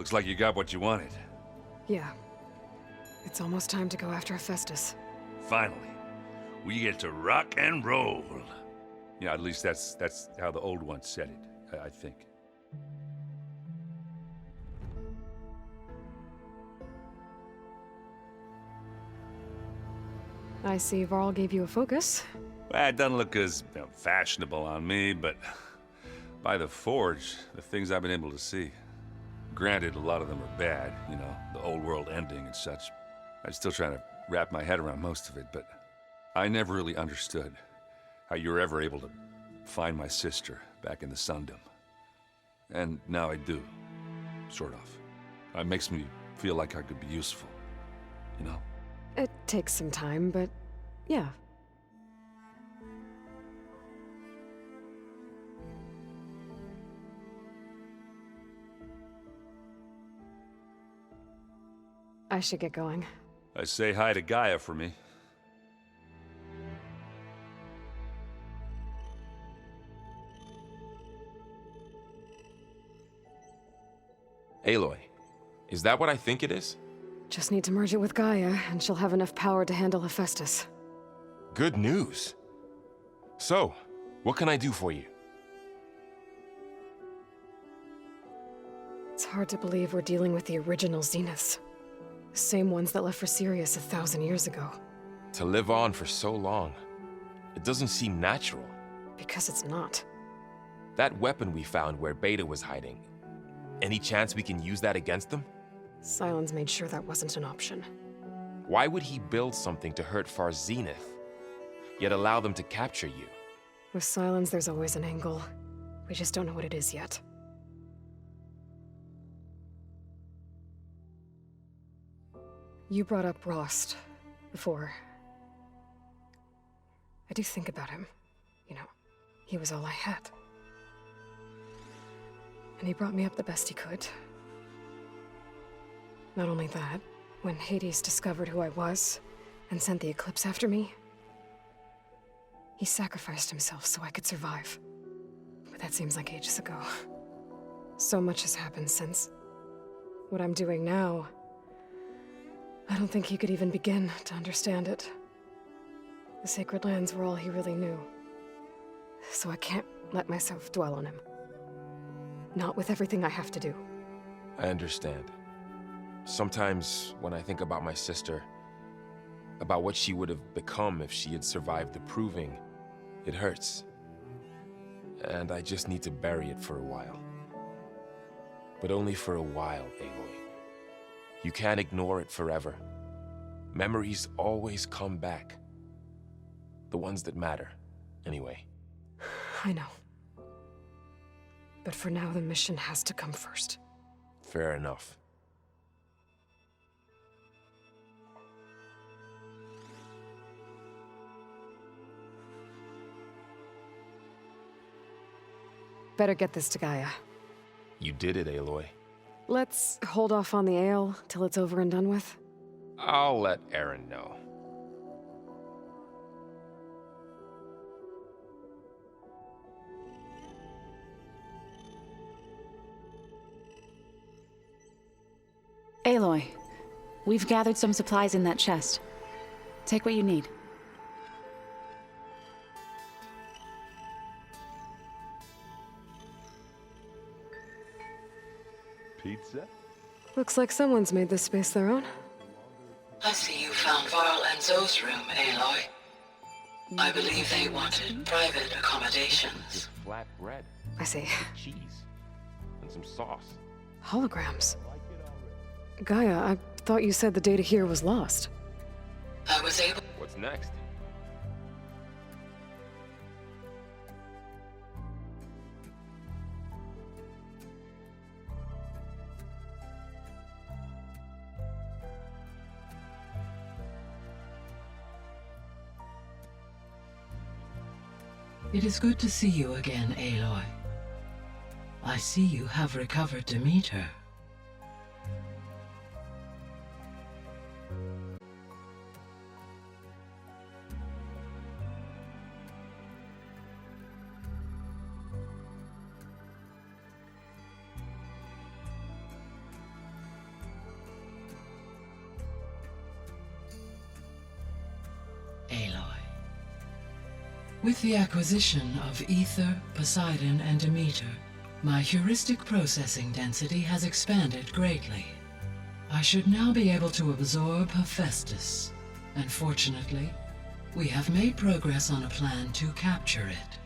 Looks like you got what you wanted. Yeah. It's almost time to go after Hephaestus. Finally. We get to rock and roll. Yeah, at least that's how the old one said it, I think. I see Varl gave you a focus. Well, it doesn't look as fashionable on me, but by the Forge, the things I've been able to see. Granted, a lot of them are bad, you know, the old world ending and such. I'm still trying to wrap my head around most of it, but I never really understood how you were ever able to find my sister back in the Sundom. And now I do, sort of. It makes me feel like I could be useful, you know? It takes some time, but yeah. I should get going. I say hi to Gaia for me. Aloy, is that what I think it is? Just need to merge it with Gaia, and she'll have enough power to handle Hephaestus. Good news. So, what can I do for you? It's hard to believe we're dealing with the original Zeniths. The same ones that left for Sirius 1,000 years ago. To live on for so long, it doesn't seem natural. Because it's not. That weapon we found where Beta was hiding, any chance we can use that against them? Sylens made sure that wasn't an option. Why would he build something to hurt Far's Zenith, yet allow them to capture you? With Sylens, there's always an angle. We just don't know what it is yet. You brought up Rost before. I do think about him. You know, he was all I had. And he brought me up the best he could. Not only that, when Hades discovered who I was and sent the Eclipse after me, he sacrificed himself so I could survive. But that seems like ages ago. So much has happened since. What I'm doing now, I don't think he could even begin to understand it. The Sacred Lands were all he really knew. So I can't let myself dwell on him. Not with everything I have to do. I understand. Sometimes, when I think about my sister, about what she would have become if she had survived the Proving, it hurts. And I just need to bury it for a while. But only for a while, Aloy. You can't ignore it forever. Memories always come back. The ones that matter, anyway. I know. But for now, the mission has to come first. Fair enough. Better get this to Gaia. You did it, Aloy. Let's hold off on the ale till it's over and done with. I'll let Erend know. Aloy, we've gathered some supplies in that chest. Take what you need. Pizza? Looks like someone's made this space their own. I see you found Varl and Zoe's room, Aloy. I believe they wanted private accommodations. Flat bread, I see. cheese, and some sauce. Holograms. Gaia, I thought you said the data here was lost. I was able... What's next? It is good to see you again, Aloy. I see you have recovered Demeter. With the acquisition of Ether, Poseidon, and Demeter, my heuristic processing density has expanded greatly. I should now be able to absorb Hephaestus, and fortunately, we have made progress on a plan to capture it.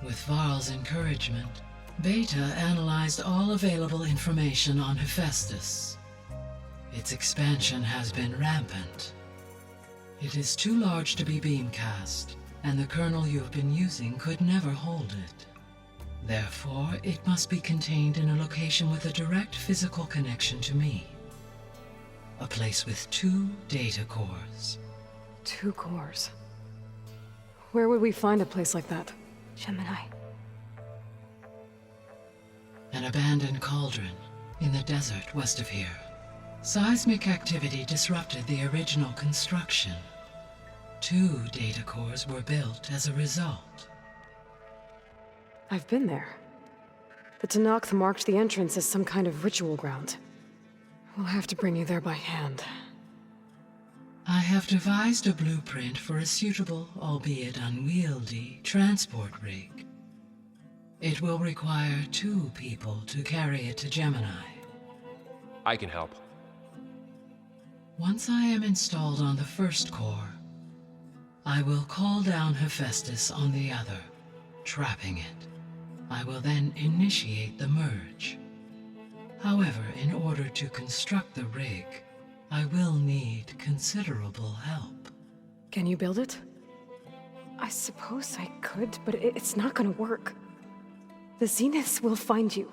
With Varl's encouragement, Beta analyzed all available information on Hephaestus. Its expansion has been rampant. It is too large to be beamcast, and the kernel you've been using could never hold it. Therefore, it must be contained in a location with a direct physical connection to me. A place with 2 data cores. 2 cores. Where would we find a place like that? Gemini. An abandoned cauldron in the desert west of here. Seismic activity disrupted the original construction. 2 data cores were built as a result. I've been there. The Tenakth marked the entrance as some kind of ritual ground. We'll have to bring you there by hand. I have devised a blueprint for a suitable, albeit unwieldy, transport rig. It will require 2 people to carry it to Gemini. I can help. Once I am installed on the first core, I will call down Hephaestus on the other, trapping it. I will then initiate the merge. However, in order to construct the rig, I will need considerable help. Can you build it? I suppose I could, but it's not gonna work. The Zeniths will find you.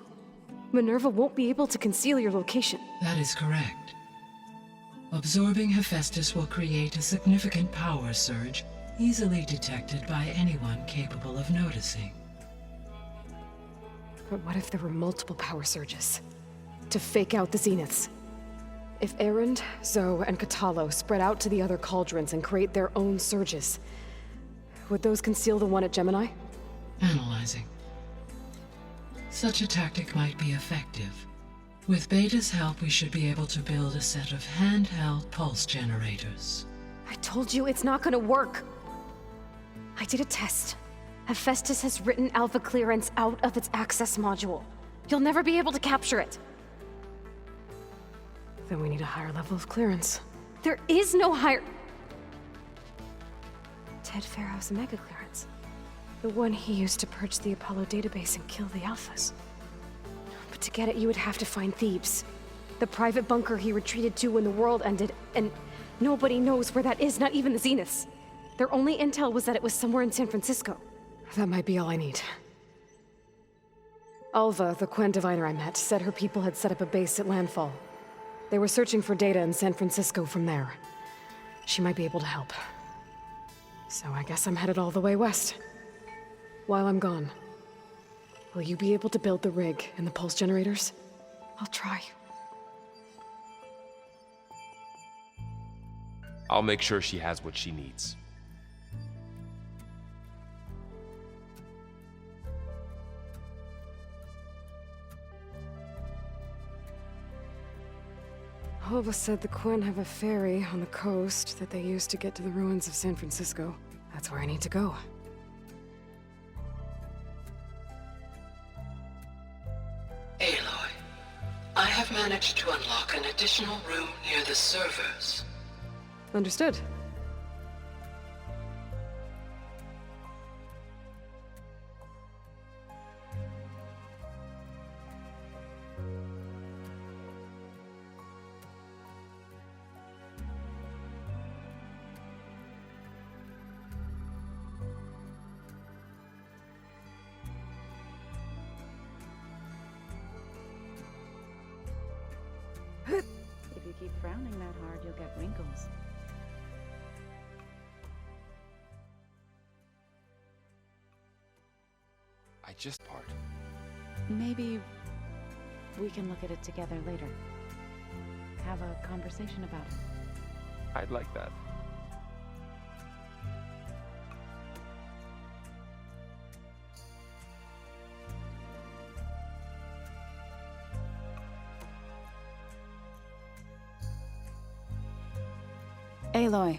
Minerva won't be able to conceal your location. That is correct. Absorbing Hephaestus will create a significant power surge, easily detected by anyone capable of noticing. But what if there were multiple power surges? To fake out the Zeniths? If Erend, Zoe, and Katalo spread out to the other cauldrons and create their own surges, would those conceal the one at Gemini? Analyzing. Such a tactic might be effective. With Beta's help, we should be able to build a set of handheld pulse generators. I told you it's not gonna work! I did a test. Hephaestus has written Alpha clearance out of its access module. You'll never be able to capture it. Then we need a higher level of clearance. There is no higher... Ted Pharaoh's mega clearance. The one he used to purge the Apollo database and kill the Alphas. But to get it, you would have to find Thebes. The private bunker he retreated to when the world ended, and nobody knows where that is, not even the Zeniths. Their only intel was that it was somewhere in San Francisco. That might be all I need. Alva, the Quen diviner I met, said her people had set up a base at Landfall. They were searching for data in San Francisco from there. She might be able to help. So I guess I'm headed all the way west. While I'm gone, will you be able to build the rig and the pulse generators? I'll try. I'll make sure she has what she needs. Alva said the Quen have a ferry on the coast that they use to get to the ruins of San Francisco. That's where I need to go. Aloy, I have managed to unlock an additional room near the servers. Understood. If you keep frowning that hard, you'll get wrinkles. I just part. Maybe we can look at it together later. Have a conversation about it. I'd like that. Aloy,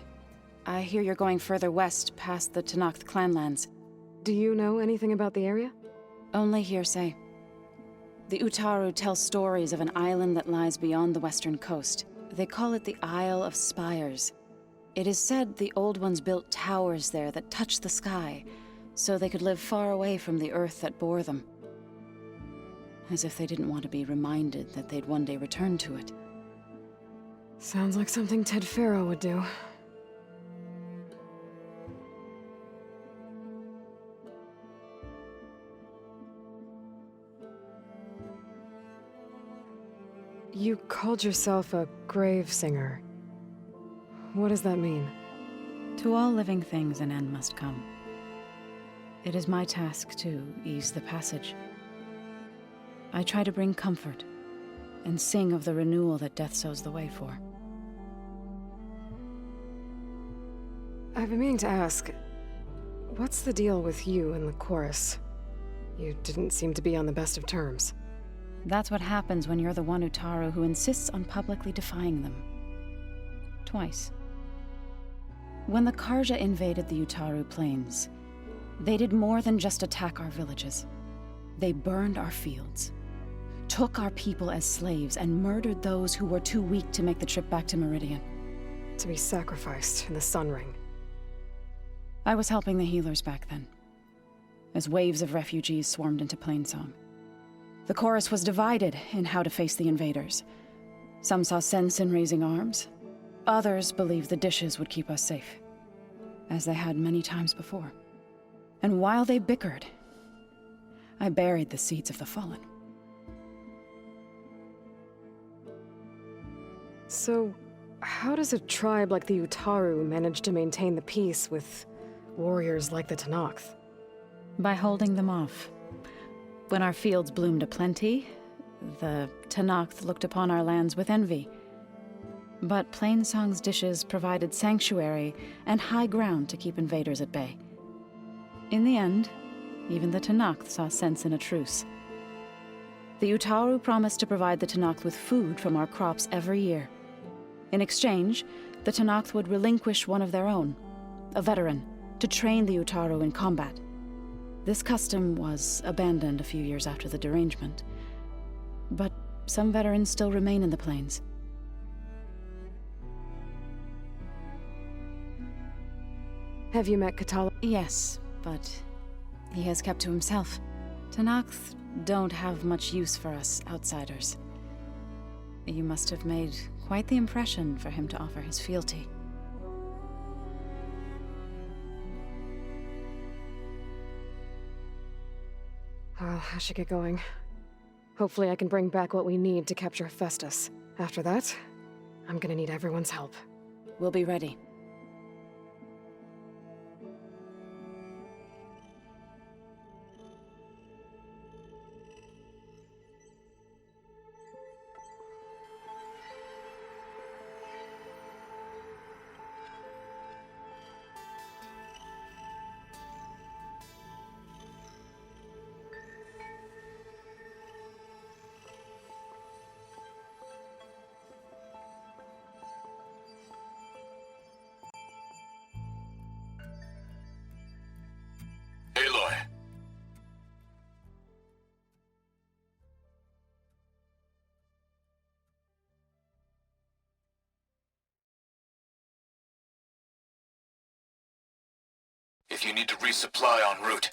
I hear you're going further west past the Tenakth clanlands. Do you know anything about the area? Only hearsay. The Utaru tell stories of an island that lies beyond the western coast. They call it the Isle of Spires. It is said the Old Ones built towers there that touch the sky, so they could live far away from the earth that bore them. As if they didn't want to be reminded that they'd one day return to it. Sounds like something Ted Faro would do. You called yourself a grave singer. What does that mean? To all living things an end must come. It is my task to ease the passage. I try to bring comfort, and sing of the renewal that death sows the way for. I've been meaning to ask, what's the deal with you and the chorus? You didn't seem to be on the best of terms. That's what happens when you're the one Utaru who insists on publicly defying them. Twice. When the Karja invaded the Utaru plains, they did more than just attack our villages. They burned our fields, took our people as slaves, and murdered those who were too weak to make the trip back to Meridian. To be sacrificed in the Sun Ring. I was helping the healers back then, as waves of refugees swarmed into Plainsong. The chorus was divided in how to face the invaders. Some saw sense in raising arms. Others believed the dishes would keep us safe, as they had many times before. And while they bickered, I buried the seeds of the fallen. So, how does a tribe like the Utaru manage to maintain the peace with warriors like the Tenakth? By holding them off. When our fields bloomed aplenty, the Tenakth looked upon our lands with envy. But Plainsong's dishes provided sanctuary and high ground to keep invaders at bay. In the end, even the Tenakth saw sense in a truce. The Utaru promised to provide the Tenakth with food from our crops every year. In exchange, the Tenakth would relinquish one of their own, a veteran, to train the Utaru in combat. This custom was abandoned a few years after the derangement, but some veterans still remain in the plains. Have you met Katala? Yes, but he has kept to himself. Tenakth don't have much use for us outsiders. You must have made quite the impression for him to offer his fealty. Well, I should get going. Hopefully I can bring back what we need to capture Hephaestus. After that, I'm gonna need everyone's help. We'll be ready. Aloy. If you need to resupply en route,